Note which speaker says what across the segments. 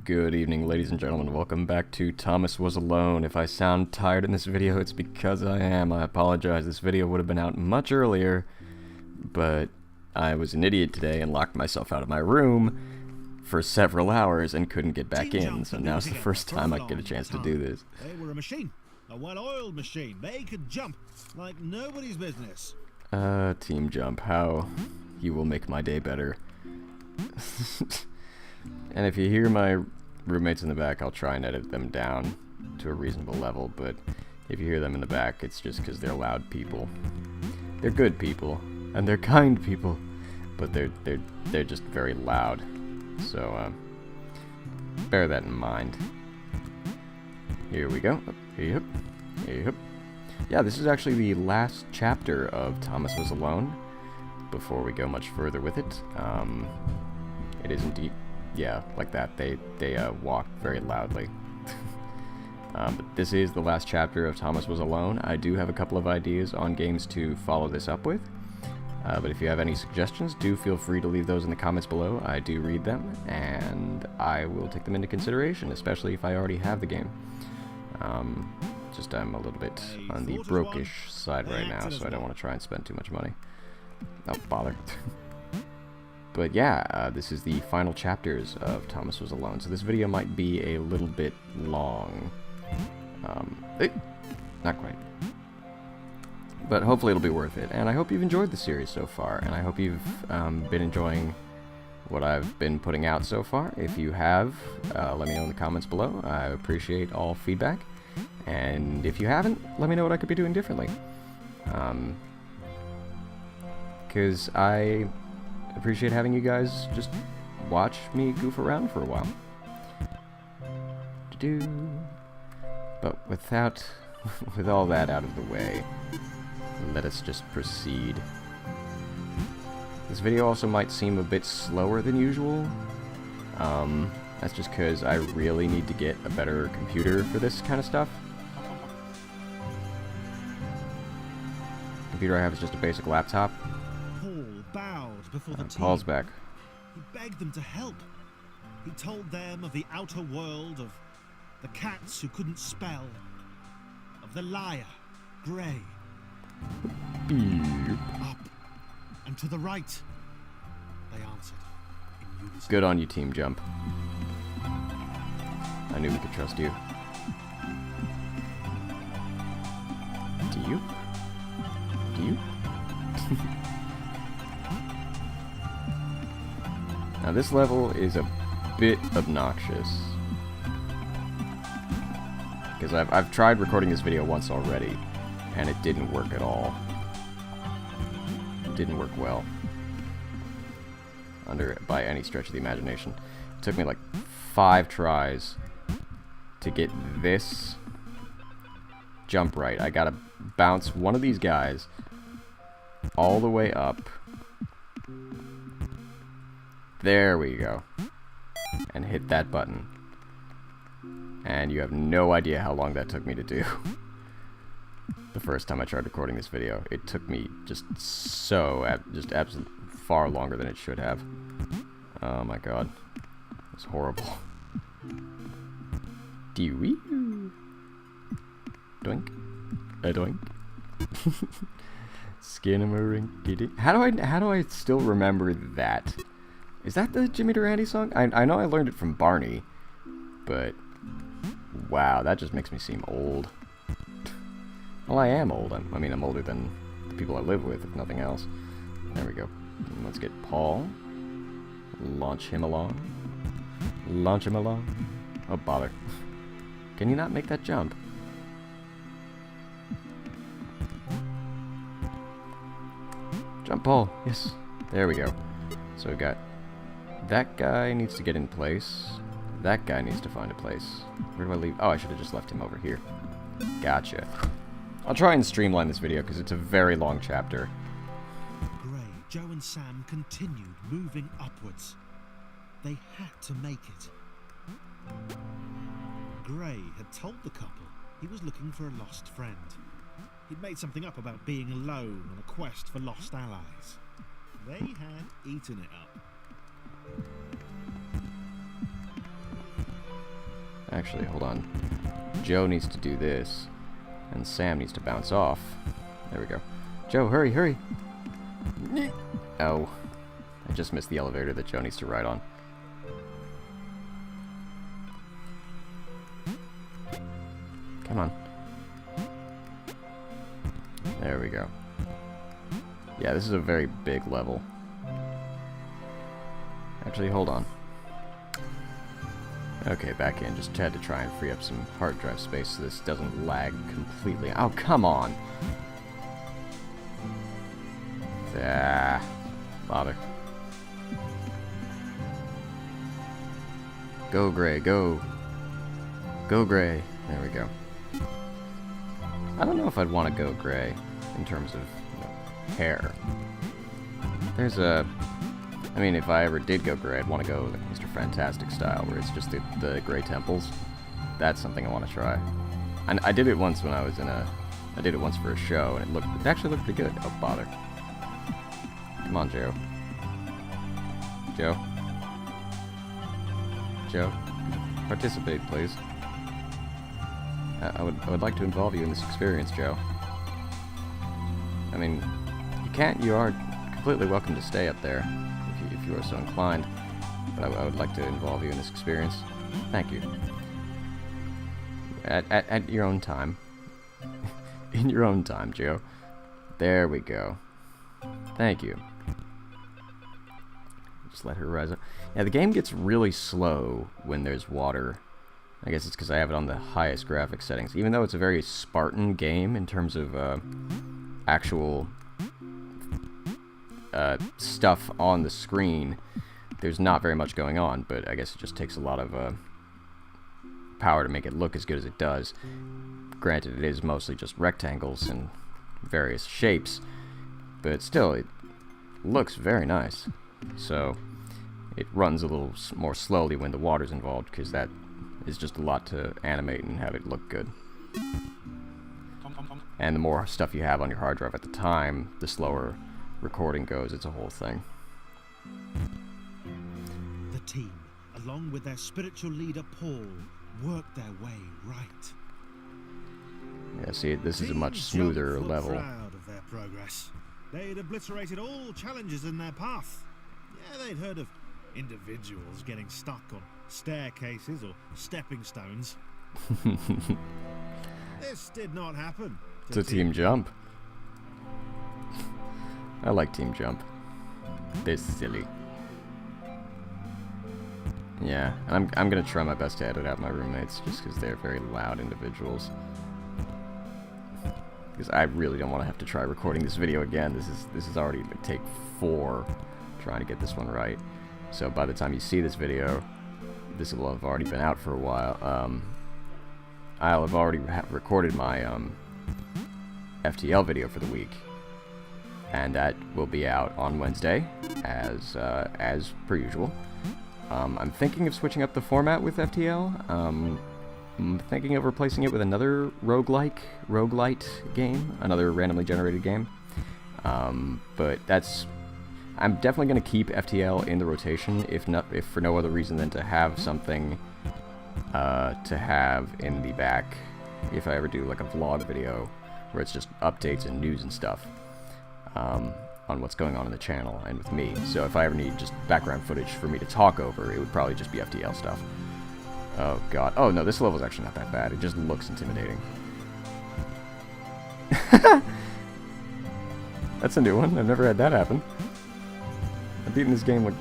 Speaker 1: Good evening, ladies and gentlemen. Welcome back to Thomas Was Alone. If I sound tired in this video, it's because I am. I apologize. This video would have been out much earlier, but I was an idiot today and locked myself out of my room for several hours and couldn't get back in, so now's the first time I get a chance to do this.
Speaker 2: They were a machine, a well-oiled machine. They could jump like nobody's business.
Speaker 1: Team Jump, how you will make my day better. And if you hear my roommates in the back, I'll try and edit them down to a reasonable level, but if you hear them in the back, it's just because they're loud people. They're good people, and they're kind people, but they're just very loud. So, bear that in mind. Here we go. Yep. Yep. Yeah, this is actually the last chapter of Thomas Was Alone. Before we go much further with it, it is indeed, yeah, like that. They walk very loudly. But this is the last chapter of Thomas Was Alone. I do have a couple of ideas on games to follow this up with. But if you have any suggestions, do feel free to leave those in the comments below. I do read them, and I will take them into consideration, especially if I already have the game. Just I'm a little bit on the broke-ish side right now, so I don't want to try and spend too much money. Oh, bother. But yeah, this is the final chapters of Thomas Was Alone, so this video might be a little bit long. Not quite. But hopefully it'll be worth it, and I hope you've enjoyed the series so far, and I hope you've been enjoying what I've been putting out so far. If you have, let me know in the comments below. I appreciate all feedback, and if you haven't, let me know what I could be doing differently. Because I appreciate having you guys just watch me goof around for a while. But with all that out of the way, let us just proceed. This video also might seem a bit slower than usual. That's just because I really need to get a better computer for this kind of stuff. The computer I have is just a basic laptop.
Speaker 2: Paul bowed before the team.
Speaker 1: Paul's back.
Speaker 2: He begged them to help. He told them of the outer world, of the cats who couldn't spell, of the liar, Grey. Up and to the right, they answered in unison.
Speaker 1: Good on you, Team Jump. I knew we could trust you. Do you? Do you? Now this level is a bit obnoxious, because I've tried recording this video once already, and it didn't work at all. It didn't work well, by any stretch of the imagination. It took me like 5 tries to get this jump right. I gotta bounce one of these guys all the way up. There we go. And hit that button. And you have no idea how long that took me to do. The first time I tried recording this video, it took me just absolutely far longer than it should have. Oh my god. It's horrible. Dewey. Doink. A doink. Skinnamarink. How do I still remember that? Is that the Jimmy Durante song? I know I learned it from Barney, but wow, that just makes me seem old. Well, I am old. I mean, I'm older than the people I live with, if nothing else. There we go. Let's get Paul. Launch him along. Launch him along. Oh, bother. Can you not make that jump? Jump, Paul. Yes. There we go. So we got that guy needs to get in place. That guy needs to find a place. Where do I leave? Oh, I should have just left him over here. Gotcha. I'll try and streamline this video because it's a very long chapter.
Speaker 2: Grey, Joe and Sam continued moving upwards. They had to make it. Grey had told the couple he was looking for a lost friend. He'd made something up about being alone on a quest for lost allies. They had eaten it up.
Speaker 1: Actually, hold on. Joe needs to do this, and Sam needs to bounce off. There we go. Joe, hurry, hurry! Oh. I just missed the elevator that Joe needs to ride on. Come on. There we go. Yeah, this is a very big level. Actually, hold on. Okay, back in. Just had to try and free up some hard drive space so this doesn't lag completely. Oh, come on! Ah, bother. Go, Gray, go. Go, Gray. There we go. I don't know if I'd want to go Gray in terms of, you know, hair. There's a... I mean, if I ever did go Gray, I'd want to go like Mr. Fantastic style, where it's just the gray temples. That's something I want to try. And I did it once when I was in a... I did it once for a show, and it actually looked pretty good. Oh, bother. Come on, Joe. Joe? Joe? Participate, please. I would like to involve you in this experience, Joe. I mean, you are completely welcome to stay up there, if you are so inclined, but I would like to involve you in this experience. Thank you. At your own time. In your own time, Joe. There we go. Thank you. Just let her rise up. Yeah, the game gets really slow when there's water. I guess it's because I have it on the highest graphic settings. Even though it's a very Spartan game in terms of actual stuff on the screen, there's not very much going on, but I guess it just takes a lot of power to make it look as good as it does. Granted, it is mostly just rectangles and various shapes, but still, it looks very nice. So, it runs a little more slowly when the water's involved, because that is just a lot to animate and have it look good. And the more stuff you have on your hard drive at the time, the slower recording goes. It's a whole thing.
Speaker 2: The team, along with their spiritual leader Paul, worked their way right.
Speaker 1: Yeah, see, this is a much smoother level.
Speaker 2: Proud of their progress. They'd obliterated all challenges in their path. Yeah, they'd heard of individuals getting stuck on staircases or stepping stones. This did not happen.
Speaker 1: It's a team jump. I like team jump. They're silly. Yeah, I'm gonna try my best to edit out my roommates just because they're very loud individuals. Because I really don't want to have to try recording this video again. This is already like take 4 trying to get this one right. So by the time you see this video, this will have already been out for a while. I'll have already recorded my FTL video for the week, and that will be out on Wednesday, as per usual. I'm thinking of switching up the format with FTL. I'm thinking of replacing it with another roguelite game, another randomly generated game. But I'm definitely going to keep FTL in the rotation, if for no other reason than to have something to have in the back if I ever do like a vlog video where it's just updates and news and stuff on what's going on in the channel and with me. So if I ever need just background footage for me to talk over, it would probably just be FTL stuff. Oh god. Oh no, this level's actually not that bad. It just looks intimidating. That's a new one. I've never had that happen. I've beaten this game like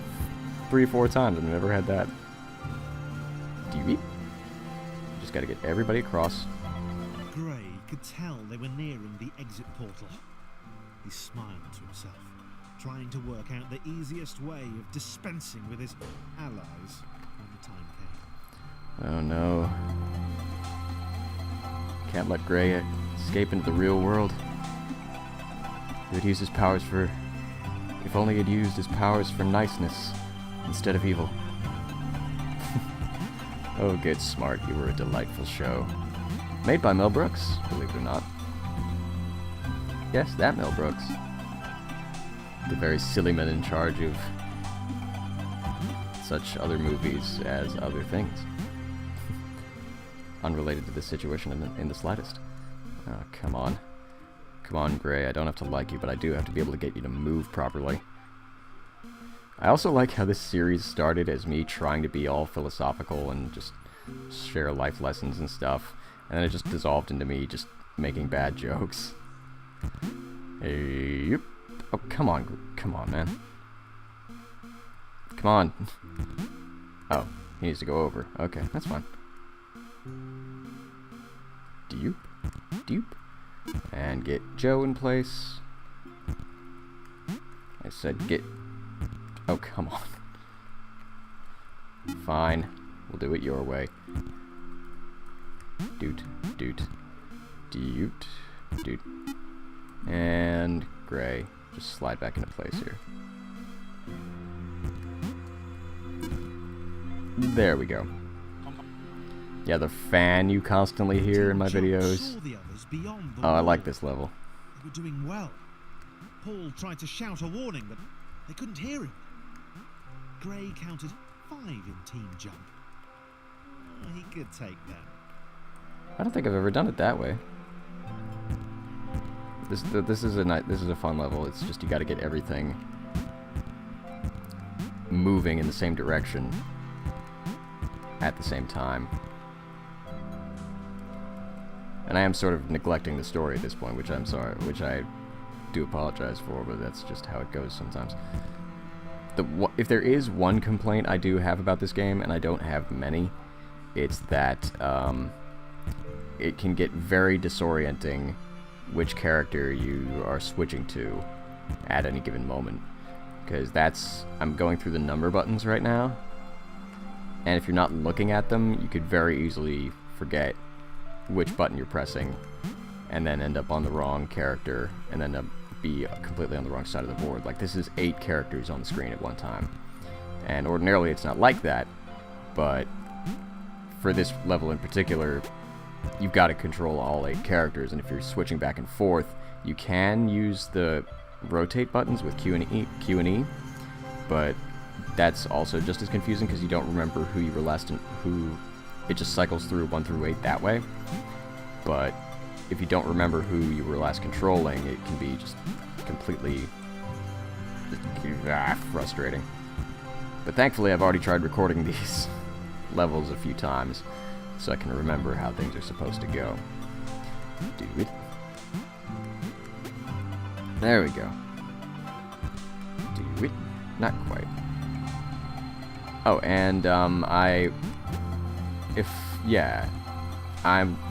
Speaker 1: 3 or 4 times and I've never had that. Do you eat? Just gotta get everybody across.
Speaker 2: Gray could tell they were nearing the exit portal. He smiled to himself, trying to work out the easiest way of dispensing with his allies when the time came.
Speaker 1: Oh no. Can't let Gray escape into the real world. He would use his powers for... If only he'd used his powers for niceness instead of evil. Oh, good, smart. You were a delightful show. Made by Mel Brooks, believe it or not. Yes, that Mel Brooks. The very silly man in charge of such other movies as other things. unrelated to this situation in the slightest. Oh, come on. Come on, Gray. I don't have to like you, but I do have to be able to get you to move properly. I also like how this series started as me trying to be all philosophical and just share life lessons and stuff, and then it just dissolved into me just making bad jokes. Hey, yep. Oh, come on, man. Come on. Oh, he needs to go over. Okay, that's fine. Dupe. And get Joe in place. I said get... Oh, come on. Fine. We'll do it your way. Doot. And Gray. Just slide back into place here. There we go. Yeah, the fan you constantly hear in my videos. Oh, I like this level.
Speaker 2: They were doing well. Paul tried to shout a warning, but they couldn't hear him. Gray counted 5 in team jump. He could take that.
Speaker 1: I don't think I've ever done it that way. This is a fun level. It's just you got to get everything moving in the same direction at the same time. And I am sort of neglecting the story at this point, which I do apologize for, but that's just how it goes sometimes. If there is one complaint I do have about this game, and I don't have many, it's that it can get very disorienting which character you are switching to at any given moment. Because I'm going through the number buttons right now, and if you're not looking at them, you could very easily forget which button you're pressing, and then end up on the wrong character, and then be completely on the wrong side of the board. Like, this is 8 characters on the screen at one time, and ordinarily it's not like that, but for this level in particular, you've got to control all 8 characters, and if you're switching back and forth, you can use the rotate buttons with Q and E, but that's also just as confusing because you don't remember who you were last in, it just cycles through 1 through 8 that way. But if you don't remember who you were last controlling, it can be just completely frustrating. But thankfully, I've already tried recording these levels a few times, so I can remember how things are supposed to go. Dude. There we go. Dude. Not quite. Oh, and I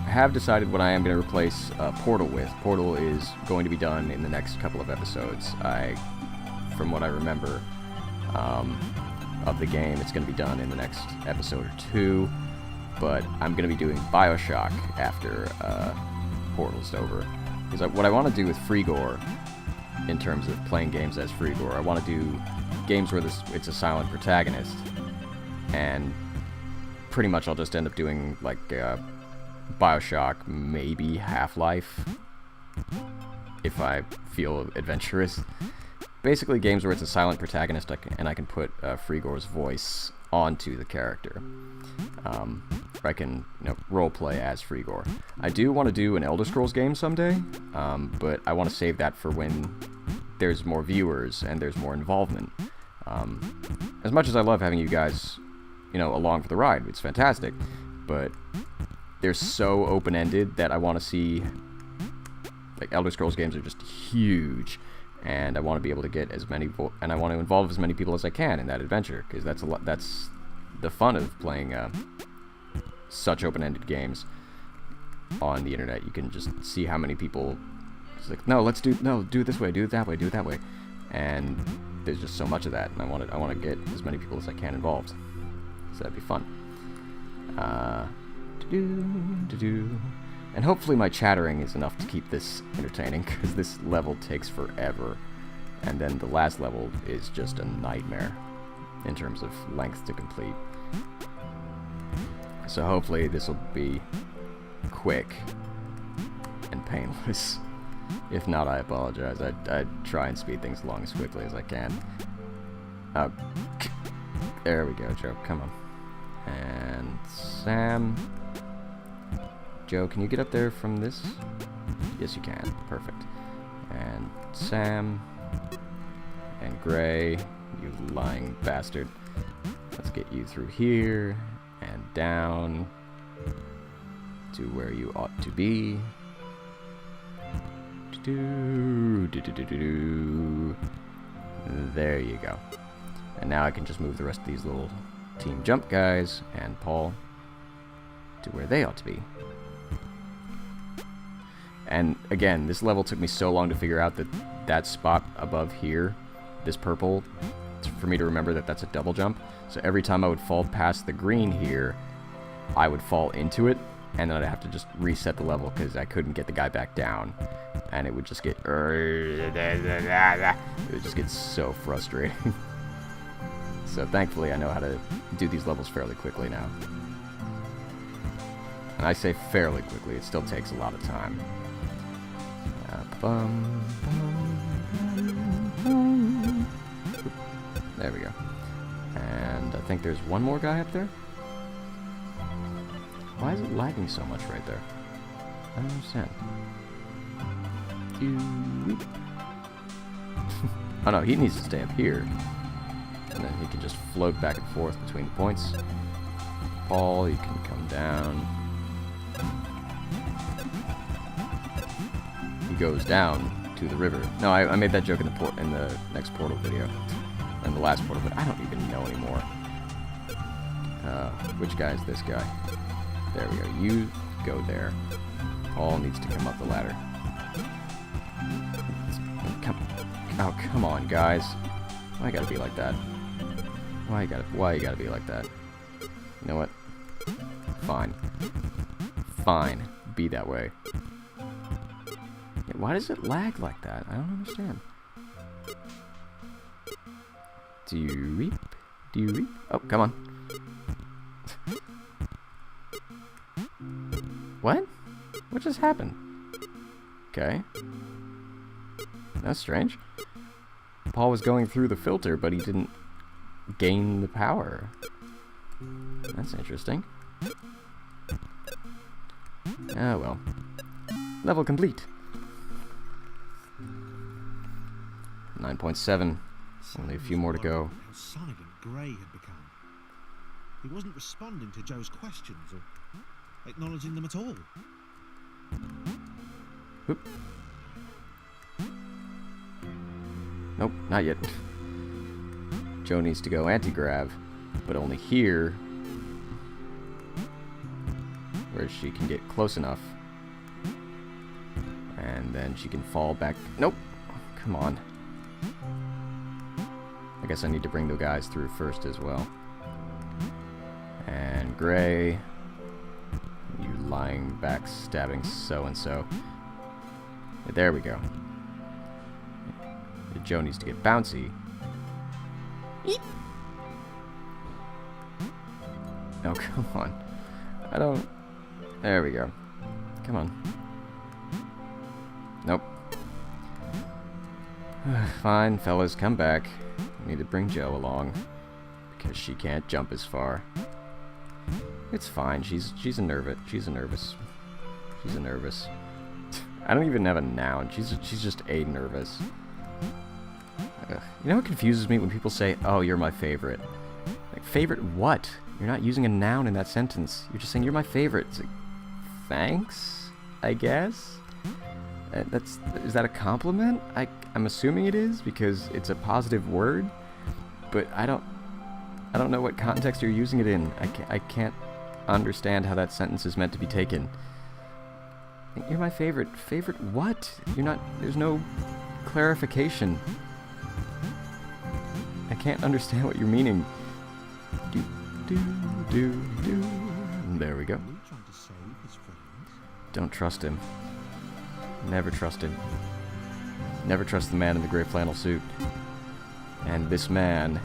Speaker 1: have decided what I am going to replace Portal with. Portal is going to be done in the next couple of episodes. From what I remember of the game, it's going to be done in the next episode or 2. But I'm going to be doing BioShock after Portal's over. Because what I want to do with Frigor, in terms of playing games as Frigor, I want to do games where it's a silent protagonist, and pretty much I'll just end up doing like BioShock, maybe Half-Life, if I feel adventurous. Basically games where it's a silent protagonist and I can put Frigor's voice onto the character. I can role play as Frigor. I do want to do an Elder Scrolls game someday, but I want to save that for when there's more viewers and there's more involvement. As much as I love having you guys, along for the ride, it's fantastic, but they're so open-ended that I want to see, like, Elder Scrolls games are just huge, and I want to be able to get as many, and I want to involve as many people as I can in that adventure, because that's the fun of playing such open-ended games on the internet. You can just see how many people, it's like, do it this way, do it that way, and there's just so much of that, and I want to get as many people as I can involved, so that'd be fun. And hopefully my chattering is enough to keep this entertaining, because this level takes forever, and then the last level is just a nightmare in terms of length to complete. So hopefully this will be quick and painless. If not, I apologize. I try and speed things along as quickly as I can. There we go, Joe. Come on. And Sam. Joe, can you get up there from this? Yes, you can. Perfect. And Sam. And Gray, you lying bastard. Let's get you through here and down to where you ought to be. There you go. And now I can just move the rest of these little team jump guys and Paul to where they ought to be. And again, this level took me so long to figure out that that spot above here, this purple, for me to remember that that's a double jump. So every time I would fall past the green here, I would fall into it, and then I'd have to just reset the level because I couldn't get the guy back down. And it would just get... It would just get so frustrating. So thankfully I know how to do these levels fairly quickly now. And I say fairly quickly, it still takes a lot of time. There we go. And I think there's one more guy up there. Why is it lagging so much right there? I don't understand. Oh no, he needs to stay up here. And then he can just float back and forth between the points. Paul, you can come down. He goes down to the river. No, I made that joke in the next Portal video. And the last Portal, but I don't even know anymore. Which guy is this guy? There we go. You go there. Paul needs to come up the ladder. Oh, come on, guys. Why you gotta be like that? Why you gotta be like that? You know what? Fine. Fine. Be that way. Yeah, why does it lag like that? I don't understand. Do you reap? Do you reap? Oh, come on. What? What just happened? Okay. That's strange. Paul was going through the filter, but he didn't gain the power. That's interesting. Oh well. Level complete. 9.7. Only a few more to go.
Speaker 2: How silent Gray had become. He wasn't responding to Joe's questions or acknowledging them at all.
Speaker 1: Whoop. Nope, not yet. Joe needs to go anti-grav, but only here, where she can get close enough. And then she can fall back. Nope. Come on. I guess I need to bring the guys through first as well. And Gray, you lying backstabbing so-and-so. There we go. Joe needs to get bouncy. Eep. Oh, come on. I don't... There we go. Come on. Nope. Fine, fellas, come back. I need to bring Joe along. Because she can't jump as far. It's fine. She's a nervous. She's a nervous. I don't even have a noun. She's just a nervous. You know what confuses me when people say, "Oh, you're my favorite." Like, favorite what? You're not using a noun in that sentence. You're just saying you're my favorite. It's like, thanks, I guess. Is that a compliment? I'm assuming it is because it's a positive word, but I don't know what context you're using it in. I can't understand how that sentence is meant to be taken. You're my favorite. Favorite what? You're not. There's no clarification. I can't understand what you're meaning. There we go. Don't trust him. Never trust him. Never trust the man in the gray flannel suit. And this man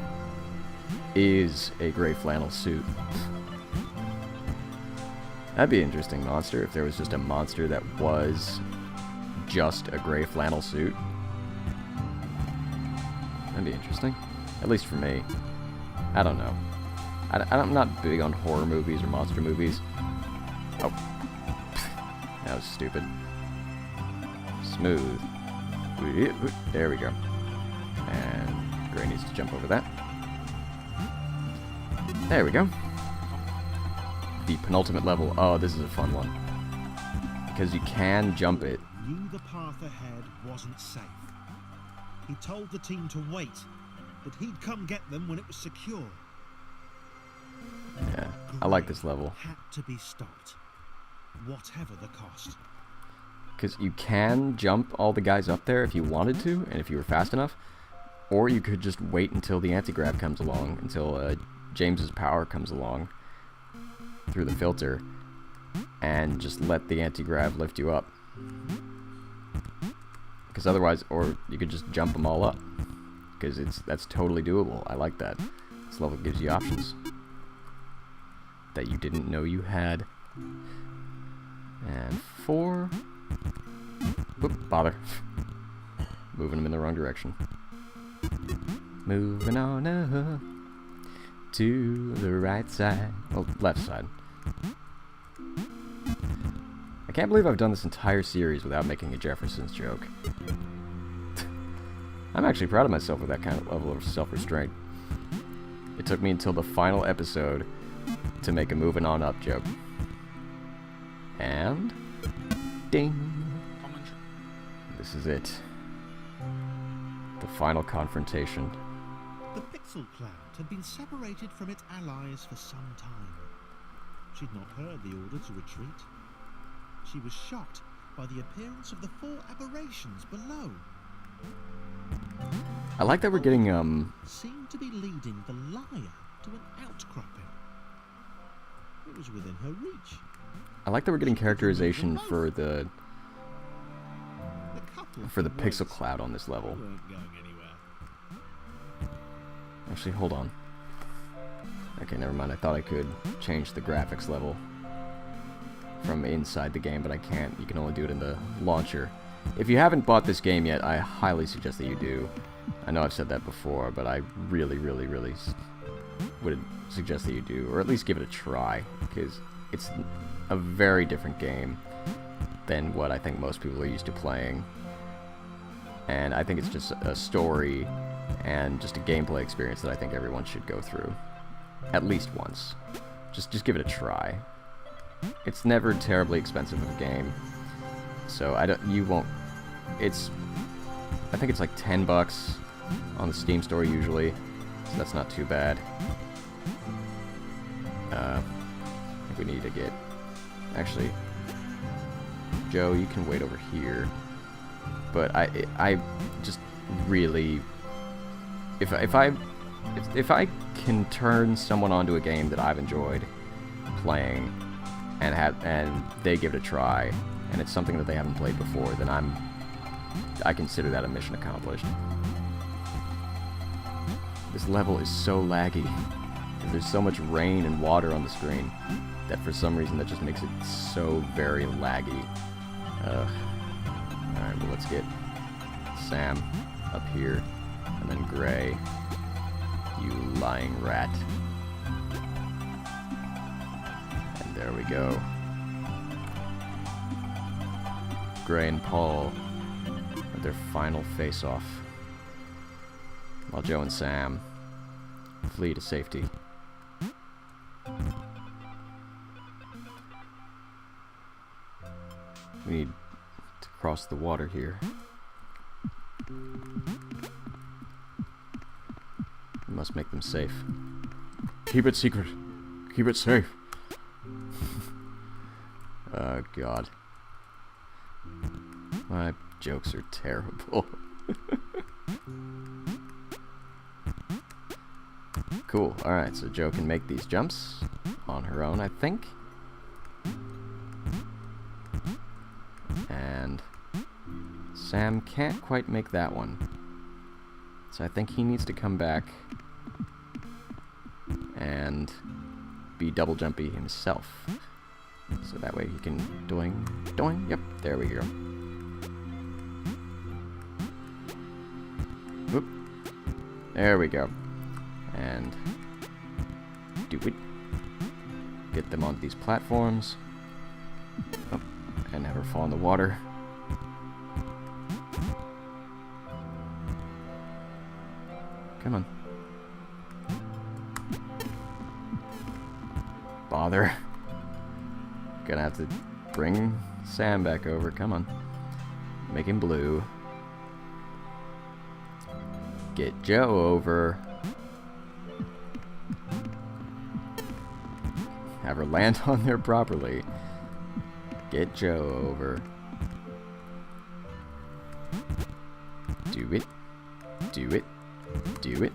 Speaker 1: is a gray flannel suit. That'd be an interesting monster if there was just a monster that was just a gray flannel suit. That'd be interesting. At least for me. I don't know. I'm not big on horror movies or monster movies. Oh. That was stupid. Smooth. There we go. And Gray needs to jump over that. There we go. The penultimate level. Oh, this is a fun one. Because you can jump it.
Speaker 2: Knew the path ahead wasn't safe. He told the team to wait, that he'd come get them when it was secure.
Speaker 1: Yeah, I like this level.
Speaker 2: Had to be stopped, whatever the cost.
Speaker 1: Because you can jump all the guys up there if you wanted to, and if you were fast enough. Or you could just wait until the anti-grav comes along, until James's power comes along through the filter, and just let the anti-grav lift you up. Because otherwise, or you could just jump them all up. Because that's totally doable. I like that. This level gives you options that you didn't know you had. And 4. Oop, bother. Moving them in the wrong direction. Moving on up to the right side. Oh, left side. I can't believe I've done this entire series without making a Jefferson's joke. I'm actually proud of myself with that kind of level of self-restraint. It took me until the final episode to make a moving on up joke. And ding! This is it. The final confrontation.
Speaker 2: The Pixel Cloud had been separated from its allies for some time. She'd not heard the order to retreat. She was shocked by the appearance of the 4 aberrations below.
Speaker 1: I like that we're getting,
Speaker 2: Seemed to be leading the liar to an outcropping. It was within her reach.
Speaker 1: I like that we're getting characterization for the Pixel Cloud on this level.
Speaker 2: Weren't going anywhere.
Speaker 1: Actually, hold on. Okay, never mind. I thought I could change the graphics level from inside the game, but I can't. You can only do it in the launcher. If you haven't bought this game yet, I highly suggest that you do. I know I've said that before, but I really would suggest that you do, or at least give it a try, because it's a very different game than what I think most people are used to playing. And I think it's just a story and just a gameplay experience that I think everyone should go through. At least once. Just give it a try. It's never terribly expensive of a game. So I think it's like $10 on the Steam store usually. So that's not too bad. I think we need to get... Actually, Joe, you can wait over here. But I just really... If I can turn someone onto a game that I've enjoyed playing and they give it a try, and it's something that they haven't played before, then I consider that a mission accomplished. This level is so laggy. There's so much rain and water on the screen that for some reason that just makes it so very laggy. Alright, well, let's get Sam up here, and then Gray. You lying rat. And there we go. Gray and Paul at their final face-off, while Joe and Sam flee to safety. We need to cross the water here. We must make them safe. Keep it secret. Keep it safe. Oh, God. My jokes are terrible. Cool. Alright, so Joe can make these jumps on her own, I think. And Sam can't quite make that one. So I think he needs to come back and be double jumpy himself. So that way he can doing. Yep, there we go. Whoop. There we go. And do it. Get them onto these platforms. Oh, and have her fall in the water. Come on. Bother. Gonna have to bring Sam back over. Come on. Make him blue. Get Joe over. Have her land on there properly. Get Joe over. Do it. Do it. Do it.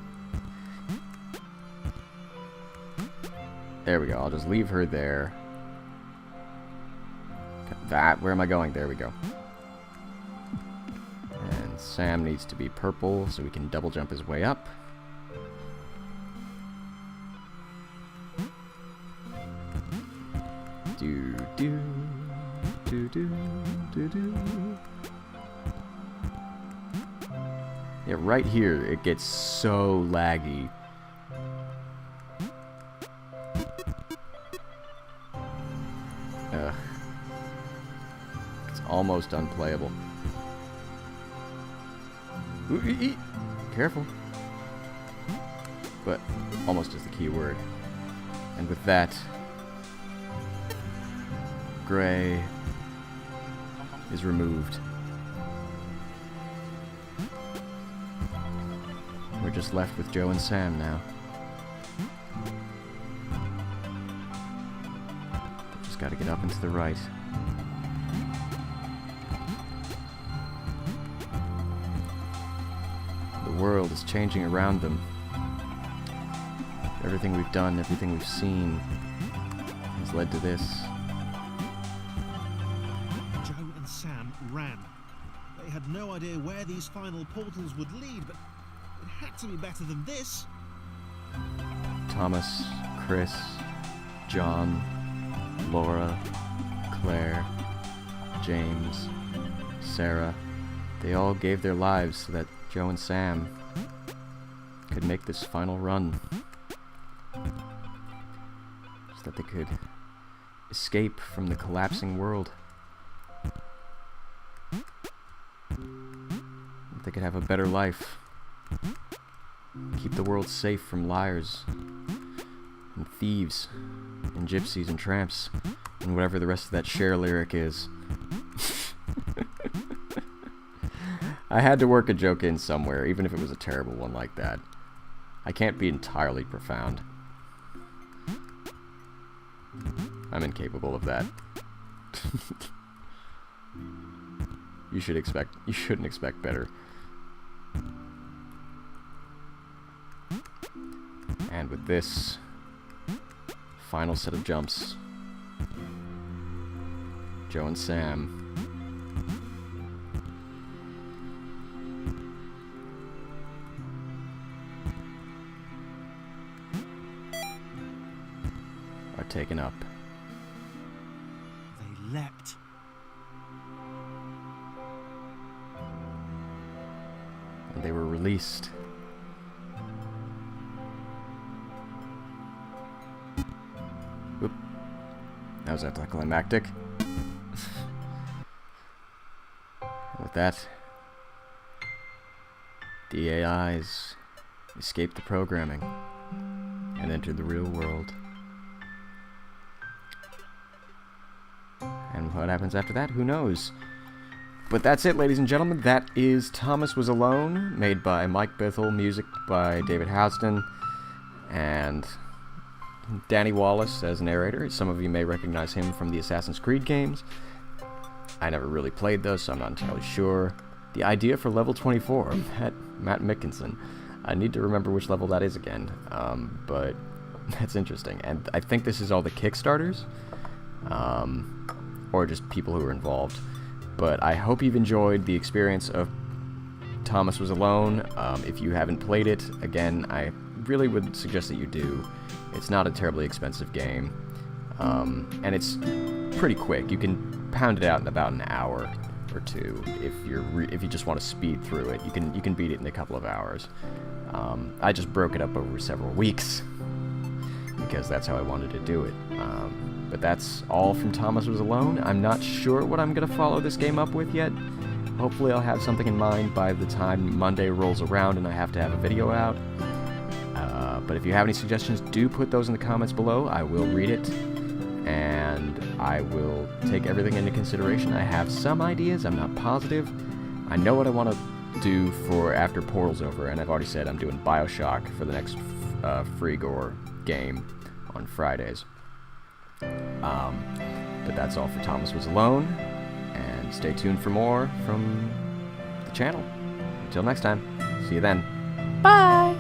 Speaker 1: There we go. I'll just leave her there. That. Where am I going? There we go. And Sam needs to be purple so we can double jump his way up. Do do do do do do. Yeah, right here it gets so laggy. Ugh. It's almost unplayable. Ooh, careful. But almost is the key word. And with that, Gray is removed. We're just left with Joe and Sam now. Just gotta get up and to the right. The world is changing around them. Everything we've done, everything we've seen has led to this.
Speaker 2: Joe and Sam ran. They had no idea where these final portals would lead, but it had to be better than this.
Speaker 1: Thomas, Chris, John, Laura, Claire, James, Sarah, they all gave their lives so that Joe and Sam could make this final run. So that they could escape from the collapsing world. That they could have a better life. Keep the world safe from liars and thieves and gypsies and tramps and whatever the rest of that Cher lyric is. I had to work a joke in somewhere, even if it was a terrible one like that. I can't be entirely profound. I'm incapable of that. You shouldn't expect better. And with this final set of jumps, Joe and Sam are taken up.
Speaker 2: They leapt.
Speaker 1: And they were released. Whoop. That was anticlimactic. With that, the AIs escaped the programming and entered the real world. And what happens after that, who knows? But that's it, ladies and gentlemen. That is Thomas Was Alone, made by Mike Bithell, music by David Houston, and Danny Wallace as narrator. Some of you may recognize him from the Assassin's Creed games. I never really played those, so I'm not entirely sure. The idea for level 24, Matt Mickinson. I need to remember which level that is again, but that's interesting. And I think this is all the Kickstarters, or just people who are involved. But I hope you've enjoyed the experience of Thomas Was Alone. If you haven't played it, again, I really would suggest that you do. It's not a terribly expensive game, and it's pretty quick. You can pound it out in about an hour or two if you just want to speed through it. You can beat it in a couple of hours. I just broke it up over several weeks because that's how I wanted to do it. But that's all from Thomas Was Alone. I'm not sure what I'm going to follow this game up with yet. Hopefully I'll have something in mind by the time Monday rolls around and I have to have a video out. But if you have any suggestions, do put those in the comments below. I will read it, and I will take everything into consideration. I have some ideas. I'm not positive. I know what I want to do for after Portal's over, and I've already said I'm doing Bioshock for the next Free Gore game on Fridays. But that's all for Thomas Was Alone, and stay tuned for more from the channel. Until next time, see you then.
Speaker 3: Bye!